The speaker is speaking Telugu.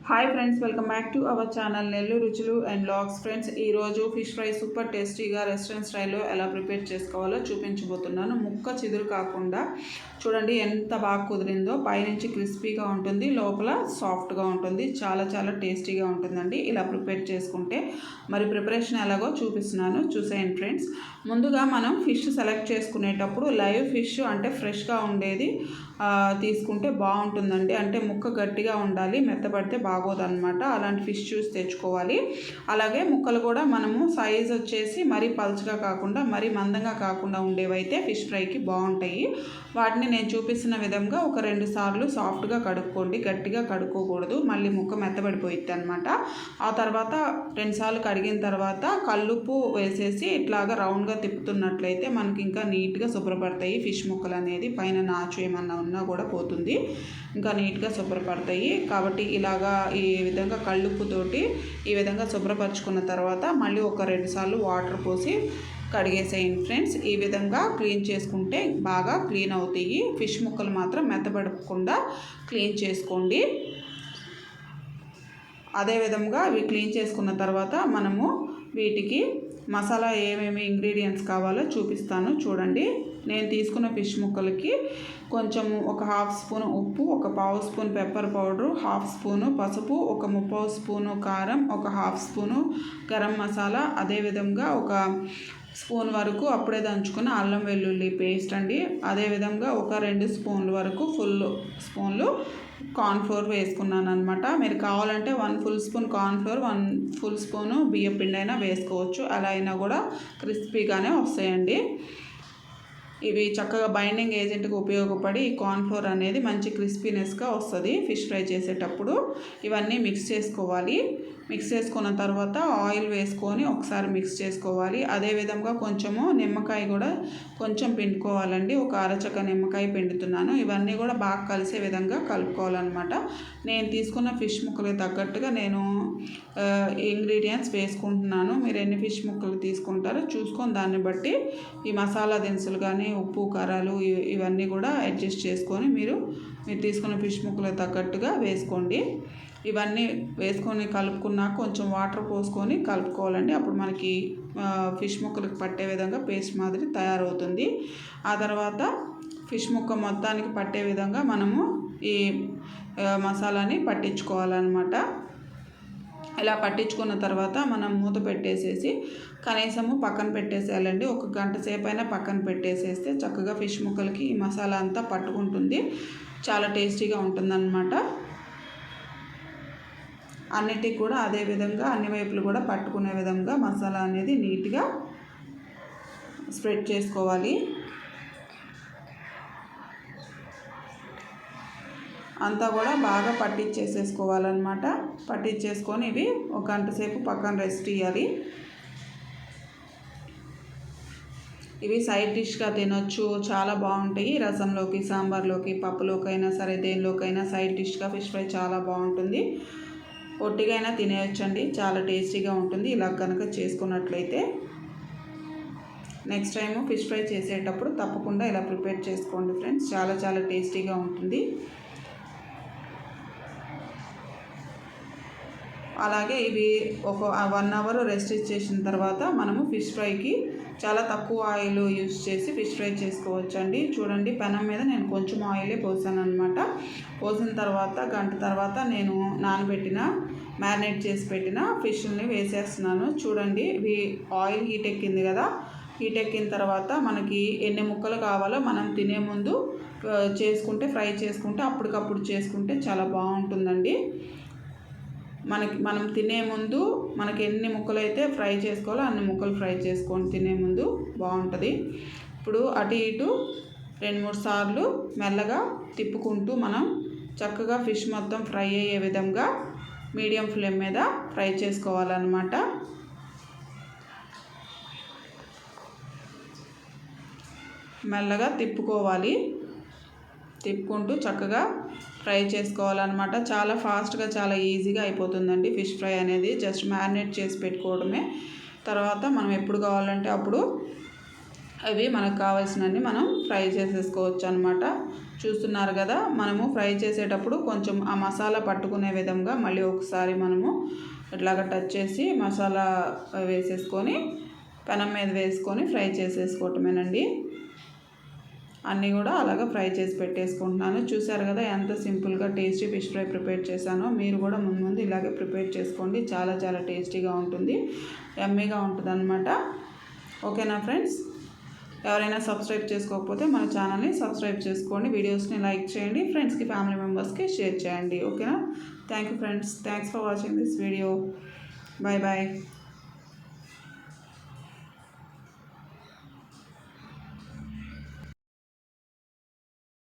Hi friends, welcome back to our channel Nellore రుచులు అండ్ వ్లాగ్స్. ఫ్రెండ్స్, ఈరోజు ఫిష్ ఫ్రై సూపర్ టేస్టీగా రెస్టారెంట్ స్టైల్లో ఎలా ప్రిపేర్ చేసుకోవాలో చూపించబోతున్నాను. ముక్క చిదురు కాకుండా చూడండి ఎంత బాగా కుదిరిందో. పైనుంచి క్రిస్పీగా ఉంటుంది, లోపల సాఫ్ట్గా ఉంటుంది. చాలా చాలా టేస్టీగా ఉంటుందండి ఇలా ప్రిపేర్ చేసుకుంటే. మరి ప్రిపరేషన్ ఎలాగో చూపిస్తున్నాను, చూసేయండి ఫ్రెండ్స్. ముందుగా మనం ఫిష్ సెలెక్ట్ చేసుకునేటప్పుడు లైవ్ ఫిష్ అంటే ఫ్రెష్గా ఉండేది తీసుకుంటే బాగుంటుందండి. అంటే ముక్క గట్టిగా ఉండాలి, మెత్తపడితే బాగోదన్నమాట. అలాంటి ఫిష్ చూసి తెచ్చుకోవాలి. అలాగే ముక్కలు కూడా మనము సైజ్ వచ్చేసి మరీ పల్చగా కాకుండా మరీ మందంగా కాకుండా ఉండేవైతే ఫిష్ ఫ్రైకి బాగుంటాయి. వాటిని నేను చూపిస్తున్న విధంగా ఒక 2 సార్లు సాఫ్ట్గా కడుక్కోండి. గట్టిగా కడుక్కోకూడదు, మళ్ళీ ముక్క మెత్తబడిపోయిద్ది అనమాట. ఆ తర్వాత 2 సార్లు కడిగిన తర్వాత కల్లుప్పు వేసేసి ఇట్లాగా రౌండ్గా తిప్పుతున్నట్లయితే మనకి ఇంకా నీట్గా శుభ్రపడతాయి ఫిష్ ముక్కలు అనేది. పైన నాచు ఏమన్నా ఉన్నా కూడా పోతుంది, ఇంకా నీట్గా శుభ్రపడతాయి. కాబట్టి ఇలాగా ఈ విధంగా కళ్ళుప్పుతోటి ఈ విధంగా శుభ్రపరచుకున్న తర్వాత మళ్ళీ ఒక 2 సార్లు వాటర్ పోసి కడిగేసేయండి ఫ్రెండ్స్. ఈ విధంగా క్లీన్ చేసుకుంటే బాగా క్లీన్ అవుతాయి. ఫిష్ ముక్కలు మాత్రం మెత్తబడకుండా క్లీన్ చేసుకోండి. అదేవిధంగా అవి క్లీన్ చేసుకున్న తర్వాత మనము వీటికి మసాలా ఏమేమి ఇంగ్రీడియంట్స్ కావాలో చూపిస్తాను చూడండి. నేను తీసుకున్న ఫిష్ ముక్కలకి కొంచెం ఒక 1/2 స్పూన్ ఉప్పు, ఒక 1/2 స్పూన్ పెప్పర్ పౌడరు, 1/2 స్పూను పసుపు, ఒక 3/4 స్పూను కారం, ఒక 1/2 స్పూను గరం మసాలా, అదేవిధంగా ఒక స్పూన్ వరకు అప్పుడే దంచుకున్న అల్లం వెల్లుల్లి పేస్ట్ అండి. అదేవిధంగా ఒక 2 స్పూన్ల వరకు ఫుల్ స్పూన్లు కార్న్ఫ్లోర్ వేసుకున్నాను అనమాట. మీరు కావాలంటే 1 full spoon cornflour, 1 full spoon బియ్యం పిండి అయినా వేసుకోవచ్చు. అలా అయినా కూడా క్రిస్పీగానే వస్తాయండి. ఇవి చక్కగా బైండింగ్ ఏజెంట్గా ఉపయోగపడి ఈ కార్న్ఫ్లోర్ అనేది మంచి క్రిస్పీనెస్గా వస్తుంది ఫిష్ ఫ్రై చేసేటప్పుడు. ఇవన్నీ మిక్స్ చేసుకోవాలి. మిక్స్ చేసుకున్న తర్వాత ఆయిల్ వేసుకొని ఒకసారి మిక్స్ చేసుకోవాలి. అదేవిధంగా కొంచెము నిమ్మకాయ కూడా కొంచెం పిండుకోవాలండి. ఒక అరచక్క నిమ్మకాయ పిండుతున్నాను. ఇవన్నీ కూడా బాగా కలిసే విధంగా కలుపుకోవాలన్నమాట. నేను తీసుకున్న ఫిష్ ముక్కలకు తగ్గట్టుగా నేను ఇంగ్రీడియంట్స్ వేసుకుంటున్నాను. మీరు ఎన్ని ఫిష్ ముక్కలు తీసుకుంటారో చూసుకొని దాన్ని బట్టి ఈ మసాలా దినుసులు కానీ ఉప్పు కారాలు ఇవన్నీ కూడా అడ్జస్ట్ చేసుకొని మీరు తీసుకున్న ఫిష్ ముక్కలకు తగ్గట్టుగా వేసుకోండి. ఇవన్నీ వేసుకొని కలుపుకున్నాక కొంచెం వాటర్ పోసుకొని కలుపుకోవాలండి. అప్పుడు మనకి ఫిష్ ముక్కలకు పట్టే విధంగా పేస్ట్ మాదిరి తయారవుతుంది. ఆ తర్వాత ఫిష్ ముక్క మొత్తానికి పట్టే విధంగా మనము ఈ మసాలాని పట్టించుకోవాలన్నమాట. ఇలా పట్టించుకున్న తర్వాత మనం మూత పెట్టేసేసి కనీసము పక్కన పెట్టేసేయాలండి. 1 గంట సేపు అయినా పక్కన పెట్టేసేస్తే చక్కగా ఫిష్ ముక్కలకి ఈ మసాలా అంతా పట్టుకుంటుంది. చాలా టేస్టీగా ఉంటుందన్నమాట. అన్నిటికి కూడా అదే విధంగా అన్ని వైపులు కూడా పట్టుకునే విధంగా మసాలా అనేది నీట్గా స్ప్రెడ్ చేసుకోవాలి. అంతా కూడా బాగా పట్టించేసేసుకోవాలన్నమాట. పట్టించేసుకొని ఇవి 1 గంట సేపు పక్కన రెస్ట్ ఇవ్వాలి. ఇవి సైడ్ డిష్గా తినొచ్చు, చాలా బాగుంటాయి. రసంలోకి, సాంబార్లోకి, పప్పులోకి అయినా సరే దేనిలోకైనా సైడ్ డిష్గా ఫిష్ ఫ్రై చాలా బాగుంటుంది. ఒట్టిగా అయినా తినేయచ్చండి, చాలా టేస్టీగా ఉంటుంది ఇలా కనుక చేసుకున్నట్లయితే. నెక్స్ట్ టైము ఫిష్ ఫ్రై చేసేటప్పుడు తప్పకుండా ఇలా ప్రిపేర్ చేసుకోండి ఫ్రెండ్స్. చాలా చాలా టేస్టీగా ఉంటుంది. అలాగే ఇవి ఒక 1 అవర్ రెస్ట్ చేసిన తర్వాత మనము ఫిష్ ఫ్రైకి చాలా తక్కువ ఆయిల్ యూజ్ చేసి ఫిష్ ఫ్రై చేసుకోవచ్చండి. చూడండి, పెనం మీద నేను కొంచెం ఆయిలే పోసాను అనమాట. పోసిన తర్వాత గంట తర్వాత నేను మ్యారినేట్ చేసి పెట్టిన ఫిష్ని వేసేస్తున్నాను. చూడండి, ఇవి ఆయిల్ హీట్ ఎక్కింది కదా. హీట్ ఎక్కిన తర్వాత మనకి ఎన్ని ముక్కలు కావాలో మనం తినే ముందు ఫ్రై చేసుకుంటే అప్పటికప్పుడు చేసుకుంటే చాలా బాగుంటుందండి. మనం తినే ముందు మనకి ఎన్ని ముక్కలు అయితే ఫ్రై చేసుకోవాలో అన్ని ముక్కలు ఫ్రై చేసుకొని తినే ముందు బాగుంటుంది. ఇప్పుడు అటు ఇటు 2-3 సార్లు మెల్లగా తిప్పుకుంటూ మనం చక్కగా ఫిష్ మొత్తం ఫ్రై అయ్యే విధంగా మీడియం ఫ్లేమ్ మీద ఫ్రై చేసుకోవాలన్నమాట. మెల్లగా తిప్పుకుంటూ చక్కగా ఫ్రై చేసుకోవాలన్నమాట. చాలా ఫాస్ట్గా చాలా ఈజీగా అయిపోతుందండి ఫిష్ ఫ్రై అనేది. జస్ట్ మ్యారినేట్ చేసి పెట్టుకోవడమే. తర్వాత మనం ఎప్పుడు కావాలంటే అప్పుడు అవి మనకు కావాల్సినన్ని మనం ఫ్రై చేసేసుకోవచ్చు అనమాట. చూస్తున్నారు కదా, మనము ఫ్రై చేసేటప్పుడు కొంచెం ఆ మసాలా పట్టుకునే విధంగా మళ్ళీ ఒకసారి మనము ఇట్లాగ టచ్ చేసి మసాలా వేసేసుకొని పెనం మీద వేసుకొని ఫ్రై చేసేసుకోవటమేనండి. అన్నీ కూడా అలాగ ఫ్రై చేసి పెట్టేసుకుంటున్నాను. చూసారు కదా ఎంత సింపుల్గా టేస్టీ ఫిష్ ఫ్రై ప్రిపేర్ చేశానో. మీరు కూడా ముందు ఇలాగే ప్రిపేర్ చేసుకోండి. చాలా చాలా టేస్టీగా ఉంటుంది, యమ్మీగా ఉంటుంది అన్నమాట. ఓకేనా ఫ్రెండ్స్, ఎవరైనా సబ్స్క్రైబ్ చేసుకోకపోతే మన ఛానల్ని సబ్స్క్రైబ్ చేసుకోండి, వీడియోస్ని లైక్ చేయండి, ఫ్రెండ్స్కి ఫ్యామిలీ మెంబర్స్కి షేర్ చేయండి. ఓకేనా. Thank you friends, thanks for watching this video. Bye bye.